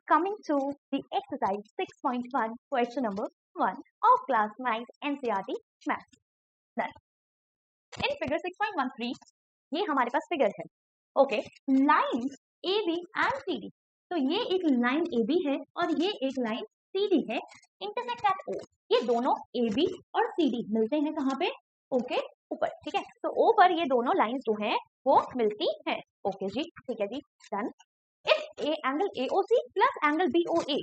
coming to the exercise 6.1 question number 1 of class 9 NCERT math. Done. In figure 6.13 ये हमारे पास figure है. Okay, line AB and CD. तो ये एक line AB है और ये एक लाइन CD है. Intersect at O. ये दोनों AB और CD मिलते हैं कहाँ पे? ओके, ऊपर. ठीक है, तो O पर ये दोनों लाइंस जो हैं वो मिलती हैं. ओके जी, ठीक है जी, done. If angle AOC plus angle BOA,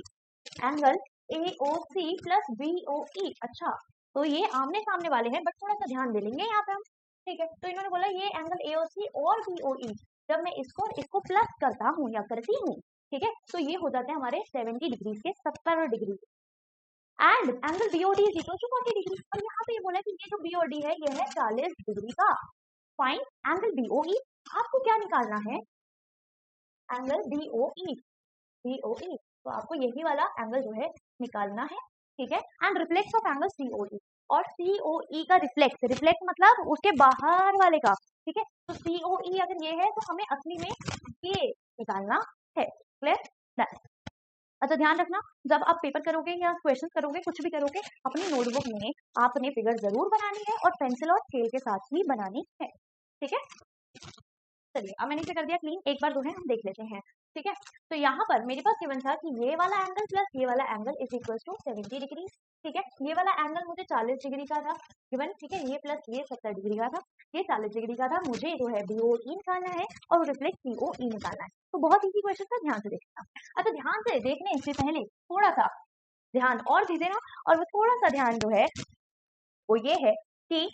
angle AOC plus BOE. अच्छा, तो ये आमने सामने वाले हैं, बट थोड़ा सा ध्यान दे लेंगे यहाँ पे हम. ठीक है, तो इन्होंने बोला ये एंगल AOC और BOE जब मैं इसको प्लस करता हूँ या करती हूँ, ठीक है, तो ये हो जाते हैं हमारे 70 डिग्री के 70 degree. And angle BOD is equal to 40 degree. और यहाँ पे ये बोला कि ये जो BOD है ये है 40 डिग्री का. Fine angle BOE. आपको क्या निकालना है? Angle BOE. तो आपको यही वाला एंगल जो है निकालना है. ठीक है, and reflex of angle COE. और COE का रिफ्लेक्स मतलब उसके बाहर वाले का. ठीक है, तो COE अगर ये है तो हमें असली में ये निकालना है. क्लियर? अच्छा, ध्यान रखना जब आप पेपर करोगे या क्वेश्चन करोगे, कुछ भी करोगे, अपनी नोटबुक में आपने फिगर जरूर बनानी है और पेंसिल और स्केल के साथ ही बनानी है. ठीक है, चलिए अब मैंने इसे कर दिया क्लीन. एक बार जो है हम देख लेते हैं. ठीक है, तो यहाँ पर मेरे पास गिवन था कि ये वाला एंगल प्लस ये वाला angle is equal to 70 degree. ठीक है, ये वाला एंगल मुझे 40 डिग्री का था गिवन. ठीक है, ये प्लस ये 70 डिग्री का था, ये 40 डिग्री का था. मुझे जो है BOE निकालना है और रिफ्लेक्ट COE निकालना है. तो बहुत इजी क्वेश्चन था, ध्यान से देखना. अच्छा, ध्यान से देखने से पहले थोड़ा सा ध्यान और दीजिए ना. और वो थोड़ा सा ध्यान जो है वो ये है कि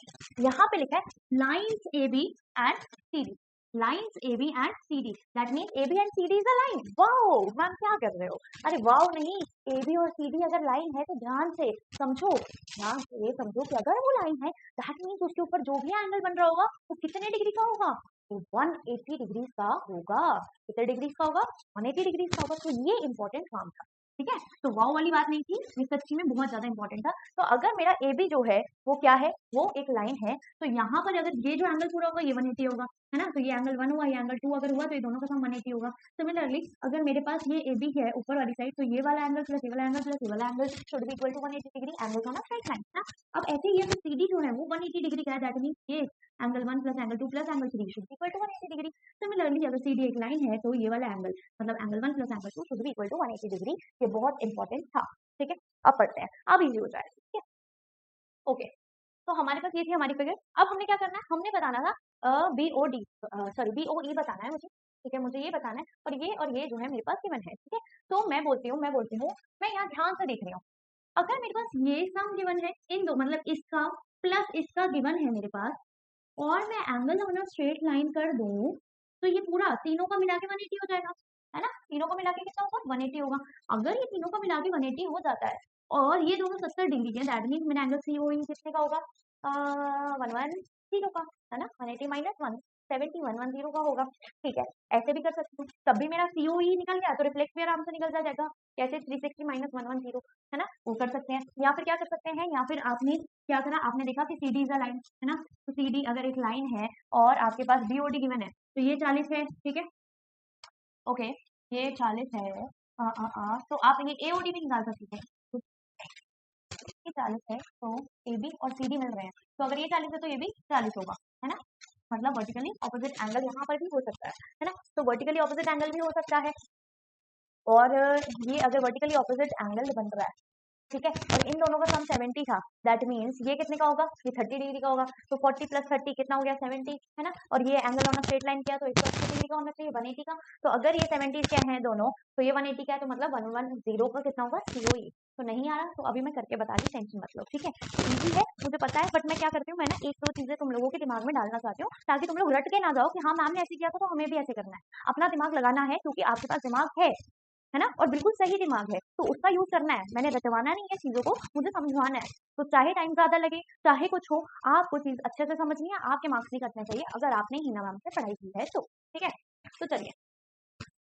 यहाँ पे लिखा है lines AB and CD. Lines AB and CD, that means AB and CD is a line. Wow ma'am क्या कर रहे हो? अरे वाओ नहीं, AB और CD अगर लाइन है तो ध्यान से समझो, ध्यान से ये समझो कि अगर वो लाइन है दैट मीन्स उसके ऊपर जो भी एंगल बन रहा होगा वो कितने डिग्री का होगा? तो 180 डिग्री का होगा. कितने डिग्री का होगा? 180 डिग्री का होगा. तो ये इंपॉर्टेंट काम था. ठीक है, तो वाव वाली बात नहीं थी, ये सच्ची में बहुत ज्यादा इंपॉर्टेंट था. तो अगर मेरा AB जो है वो क्या है? वो एक लाइन है. तो यहाँ पर अगर ये जो एंगल पूरा होगा ये 180 होगा, है ना. तो ये एंगल 1 हुआ, ये एंगल 2 अगर हुआ तो ये दोनों का सम 180 होगा. सिमिलरली अगर मेरे पास ये AB है ऊपर वाली साइड, तो ये वाला एंगल प्लस ये वाला एंगल प्लस ये वाला angle should be equal to 180 degree. Angle on a straight line ना. अब ऐसे ही ये CD जो है वो 180 डिग्री का है, दैट मींस ये angle 1 plus angle 2 plus angle 3 should be equal to 180 degree. Similarly अगर CD एक लाइन है तो ये वाला एंगल मतलब angle 1 plus angle 2 should be equal to 180 degree. ये बहुत इंपॉर्टेंट था. ठीक है, अब पढ़ते हैं, अब इजी हो जाएगा. ठीक है, ओके, तो हमारे पास ये थी हमारी फिगर. अब हमने क्या करना है? हमने बताना था BOE बताना है मुझे. ठीक है, मुझे ये बताना है और ये जो है मेरे पास गिवन है. ठीक है, तो मैं बोलती हूँ मैं यहाँ ध्यान से देख रही हूँ. अगर मेरे पास ये सम गिवन है, इन दो मतलब इसका प्लस इसका गिवन है मेरे पास, और मैं angle on a straight line कर दूं तो ये पूरा तीनों का मिला के 180 हो जाएगा, है ना. तीनों का मिला के कितना होगा? 180 होगा. अगर ये तीनों का मिला के 180 हो जाता है और ये दोनों 70 डिग्री के, दैट मींस मेरा एंगल COE कितने का होगा? 110 का, है ना. 180 माइनस 170 110 का होगा. ठीक है, ऐसे भी कर सकती हूँ. तब भी मेरा COE निकल गया तो रिफ्लेक्ट भी आराम से निकल जाएगा. कैसे? 360 माइनस 110, है ना, वो कर सकते हैं. या फिर क्या कर सकते हैं, या फिर आपने क्या करा, आपने देखा कि CD इज अ लाइन, है ना. तो CD अगर एक लाइन है और आपके पास BOD गिवन है तो ये 40 है. ठीक है, ओके, ये 40 है. तो आप ये AOD भी निकाल सकते हैं. ये 40 है तो AB और CD मिल रहे हैं, तो अगर ये 40 है तो ये भी 40 होगा, है ना. मतलब वर्टिकली ऑपोजिट एंगल यहाँ पर भी हो सकता है ना. तो वर्टिकली ऑपोजिट एंगल भी हो सकता है. और ये अगर वर्टिकली ऑपोजिट एंगल बन रहा है, ठीक है, और इन दोनों का सम 70 था, दैट मींस ये कितने का होगा? ये 30 डिग्री का होगा. तो 40 प्लस 30 कितना हो गया? 70, है ना. और ये angle on a straight line क्या है? तो 180 डिग्री का होना चाहिए, 180 का. तो अगर ये 70 क्या है दोनों, तो ये 180 क्या है, तो मतलब 110 का कितना होगा? COE. तो नहीं आ रहा तो अभी मैं करके बता दी, टेंशन मत लो. ठीक है, इजी है मुझे पता है, बट मैं क्या करती हूँ, मैं ना एक दो चीजें तुम लोगों के दिमाग में डालना चाहती हूँ ताकि तुम लोग रट के ना जाओ कि हाँ मैम ने ऐसे किया था तो हमें भी ऐसे करना है. अपना दिमाग लगाना है क्योंकि आपके पास दिमाग है ना, और बिल्कुल सही दिमाग है, तो उसका यूज करना है. मैंने रटवाना नहीं है चीजों को, मुझे समझाना है. तो चाहे टाइम ज्यादा लगे चाहे कुछ हो, आपको चीज अच्छे से समझनी है. आपके मार्क्स नहीं कटने चाहिए अगर आपने हिना मैम से पढ़ाई की है तो. ठीक है, तो चलिए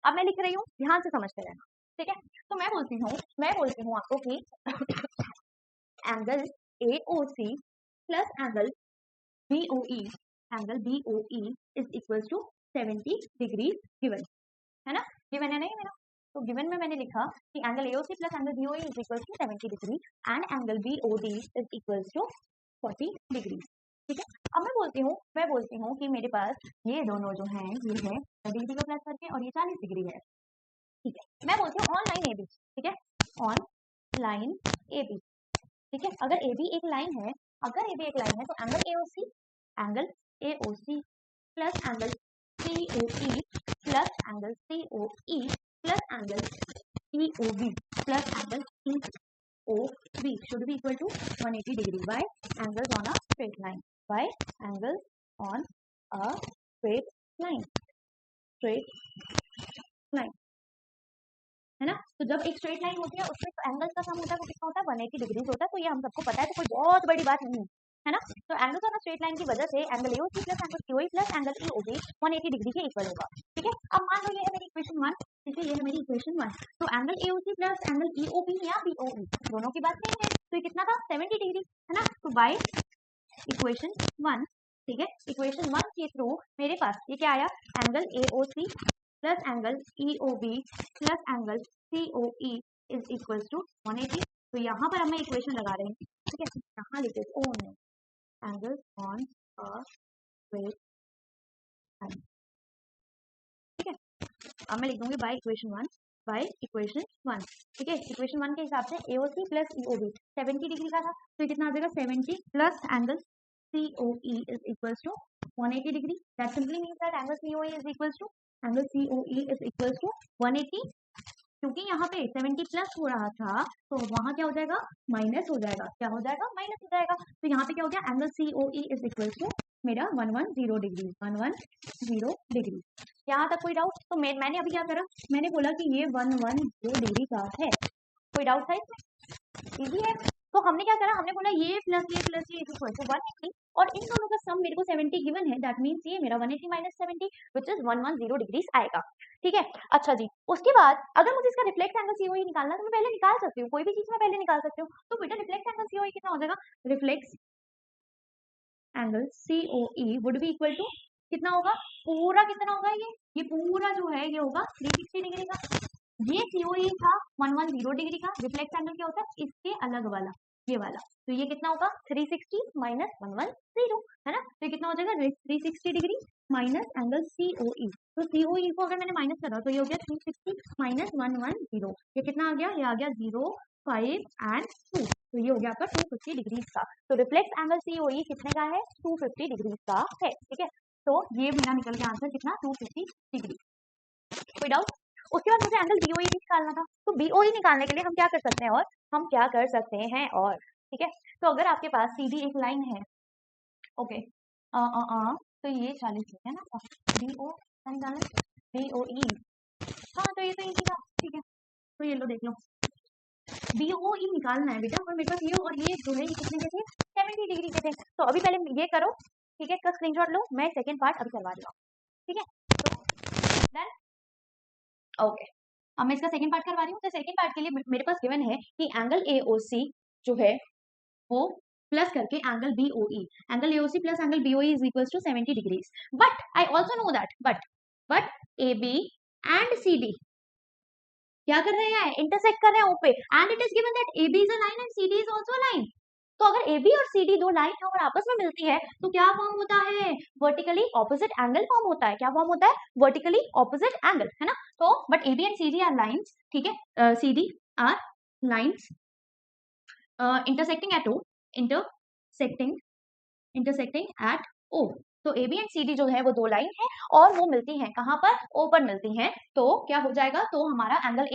अब मैं लिख रही हूँ, ध्यान से समझते रहना. ठीक है, तो मैं बोलती हूँ आपको कि angle AOC plus angle BOE is equal to 70 degree given, है ना. गिवन है नहीं मेरा? तो गिवन में मैंने लिखा कि angle AOC plus angle BOE is equal to 70 degree and angle BOD is equal to 40 degree. ठीक है, अब मैं बोलती हूँ कि मेरे पास ये दोनों जो हैं ये है डिग्री को प्लस करके और ये 40 डिग्री है। ठीक है, मैं बोलती हूँ ऑन लाइन AB। ठीक है, ऑन लाइन AB। ठीक है, अगर AB एक लाइन है, तो angle AOC plus angle COE plus angle COE plus angle EOB plus angle EOB should be equal to 180 degree by angles on a straight line, by angles on a straight line, है ना। तो जब एक straight line होती है उसमें तो angles का सम होता है वो कितना होता है 180 डिग्री होता है। तो ये हम सबको पता है, तो कोई बहुत बड़ी बात नहीं है ना। तो angles on a straight line की वजह से angle AOC plus angle COE plus angle EOB 180 degree के इक्वल होगा। ठीक है, अब मान लो ये है मेरी इक्वेशन 1। ठीक है, ये है मेरी इक्वेशन 1। तो angle AOC plus angle EOB या BOE दोनों की बात नहीं है, तो ये कितना था 70 डिग्री, है ना। तो बाय इक्वेशन 1, ठीक है, इक्वेशन 1 के थ्रू मेरे पास ये क्या आया, angle AOC plus angle EOB plus angle COE is equal to 180। तो यहाँ पर हम इक्वेशन लगा रहे हैं। ठीक है, यहाँ लिखे own angle on a straight line. ठीक है, अब मैं लिख दूंगी बाय इक्वेशन 1, बाय इक्वेशन 1। ठीक है, इक्वेशन 1 के हिसाब से AOC प्लस EOB 70 डिग्री का था, तो ये कितना आ जाएगा 70 plus angle COE is equals to 180 degree. That simply means that angle COE is equals to 180, क्योंकि यहाँ पे 70 प्लस हो रहा था तो वहाँ क्या हो जाएगा माइनस हो जाएगा, क्या हो जाएगा माइनस हो जाएगा। तो यहाँ पे क्या हो गया angle COE is equals to मेरा 110 डिग्री, 110 डिग्री। यहाँ तक कोई डाउट? तो मैंने अभी क्या करा, मैंने बोला कि ये 110 डिग्री का है। कोई डाउट था इसमें? इजी है। तो हमने क्या करा, हमने बोला ये प्लस ये इज इक्वल टू 180 और इन दोनों का सम मेरे को 70 गिवन है, दैट मींस ये मेरा 180 माइनस 70 व्हिच इज 110 डिग्रीज आएगा। ठीक है, अच्छा जी, उसके बाद अगर मुझे इसका रिफ्लेक्स एंगल COE निकालना है तो मैं पहले निकाल सकती हूँ, कोई भी चीज में पहले निकाल सकती हूँ। तो बेटा रिफ्लेक्स एंगल COE कितना हो जाएगा, reflex angle COE would be equal to कितना होगा, पूरा कितना होगा, ये पूरा जो है ये होगा 360 डिग्री का। ये COE था 110 डिग्री का, रिफ्लेक्स एंगल क्या होता है इसके अलग वाला, ये वाला। तो ये कितना होगा 360 माइनस 110, है ना। तो ये कितना हो जाएगा 360 डिग्री माइनस एंगल COE। तो COE को अगर मैंने माइनस करा तो ये हो गया 360 माइनस 110, ये कितना आ गया, ये आ गया 0, 5 एंड 2। तो ये हो गया आपका 250 डिग्री का। तो रिफ्लेक्स एंगल COE कितने का है, 250 डिग्री का है। ठीक है, तो ये मेरा निकल गया आंसर कितना, 250 डिग्री। कोई डाउट? उसके बाद मुझे एंगल BOE निकालना था। तो BOE निकालने के लिए हम क्या कर सकते हैं, और ठीक है, तो अगर आपके पास सीधी एक लाइन है, ओके, तो ये 40 है ना, BOE, हाँ तो ये तो इजी था। ठीक है, तो ये लो देख लो, BOE निकालना है बेटा, और मेरे पास ये और ये जो है ये कितने के थे, 70 डिग्री के थे। तो अभी पहले ये करो, ठीक है, इसका स्क्रीनशॉट लो, मैं सेकेंड पार्ट अभी करवा रही हूँ। ठीक है, तो डन, ओके, अब मैं इसका सेकंड पार्ट करवा रही हूँ। तो सेकंड पार्ट के लिए मेरे पास गिवन है कि एंगल AOC जो है वो प्लस करके angle BOE, angle AOC plus angle BOE is equals to 70 degrees. But I also know that but AB and CD क्या कर रहे हैं, इंटरसेक्ट कर रहे हैं O पे, and it is given that AB is a line and CD is also a line. तो अगर AB और CD दो लाइन है और आपस में मिलती है तो क्या फॉर्म होता है, वर्टिकली ऑपोजिट एंगल फॉर्म होता है। क्या फॉर्म होता है, वर्टिकली ऑपोजिट एंगल, है ना। तो but AB and CD are lines, ठीक है, CD are lines intersecting at O, intersecting at O। तो AB एंड CD जो है वो दो लाइन है और वो मिलती हैं कहाँ पर, O पर मिलती हैं। तो क्या हो जाएगा, तो हमारा angle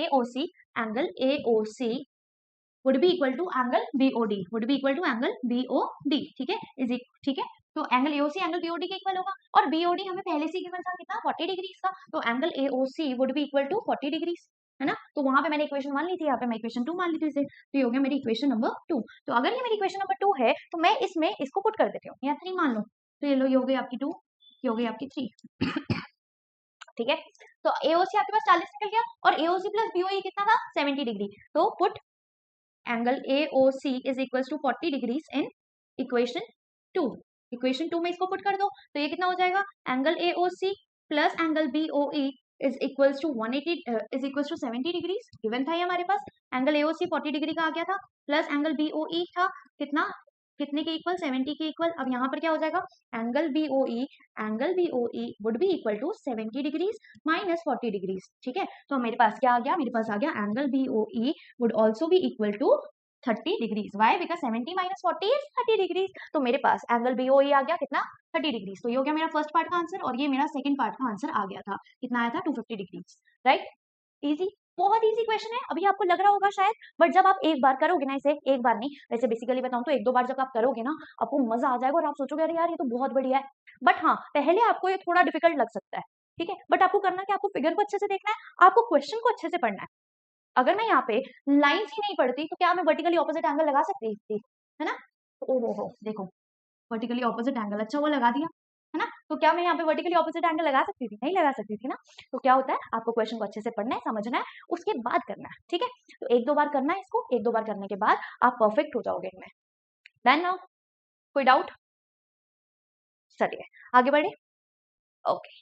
AOC would be equal to angle BOD, ठीक है, ठीक है। तो एंगल AOC एंगल BOD के इक्वल होगा और BOD हमें पहले से गिवन था कितना, 40 डिग्री का। तो angle AOC would be equal to 40 degree, है ना। तो वहां पे मैंने इक्वेशन 1 ली थी, यहाँ पे मैं इक्वेशन 2 मान ली थी इसे। तो ये हो गया मेरी इक्वेशन नंबर 2। तो अगर ये मेरी इक्वेशन नंबर 2 है तो मैं इसमें इसको पुट कर देती हूँ, या 3 मान लो। तो ये लो, ये हो गई आपकी 2, ये हो गई आपकी 3। ठीक है, तो AOC आपके पास 40 निकल गया और AOC प्लस BOE कितना था, 70 डिग्री। तो put angle AOC is equal to 40 degrees in equation 2। Equation 2 में इसको पुट कर दो तो ये कितना हो जाएगा, angle AOC plus angle BOE is equals to 180 is equals to 70 degrees given था ये हमारे पास। एंगल एओसी 40 डिग्री का आ गया था, प्लस एंगल बीओई था कितना, कितने के इक्वल, 70 के इक्वल। अब यहाँ पर क्या हो जाएगा, angle BOE would be equal to 70 degrees minus 40 degrees. ठीक है, तो मेरे पास क्या आ गया, मेरे पास आ गया angle BOE would also be equal to 30 degrees. Why, because 70 minus 40 is 30 degrees. तो मेरे पास एंगल बीओई आ गया कितना, 30 डिग्रीज। तो ये हो गया मेरा फर्स्ट पार्ट का आंसर, और ये मेरा सेकंड पार्ट का आंसर आ गया था, कितना आया था, 250 डिग्रीज। राइट, इजी, बहुत इजी क्वेश्चन है। अभी आपको लग रहा होगा शायद, बट जब आप एक बार करोगे ना इसे, एक बार नहीं वैसे बेसिकली बताऊं तो एक दो बार जब आप करोगे ना, आपको मजा आ जाएगा और आप सोचोगे अरे यार ये तो बहुत बढ़िया है। बट हाँ, पहले आपको ये थोड़ा डिफिकल्ट लग सकता है, ठीक है, बट आपको करना क्या, आपको फिगर को अच्छे से देखना है, आपको क्वेश्चन को अच्छे से पढ़ना है। अगर मैं यहाँ पे लाइंस ही नहीं पढ़ती तो क्या मैं वर्टिकली ऑपोजिट एंगल लगा सकती थी, है ना। तो ओ हो देखो, वर्टिकली ऑपोजिट एंगल, अच्छा वो लगा दिया, है ना। तो क्या मैं यहाँ पे वर्टिकली ऑपोजिट एंगल लगा सकती थी, नहीं लगा सकती थी ना। तो क्या होता है, आपको क्वेश्चन को अच्छे से पढ़ना है, समझना है, उसके बाद करना है। ठीक है, तो एक दो बार करना है इसको, एक दो बार करने के बाद आप परफेक्ट हो जाओगे इनमें। डन नाउ, कोई डाउट, चलिए आगे बढ़े। ओके।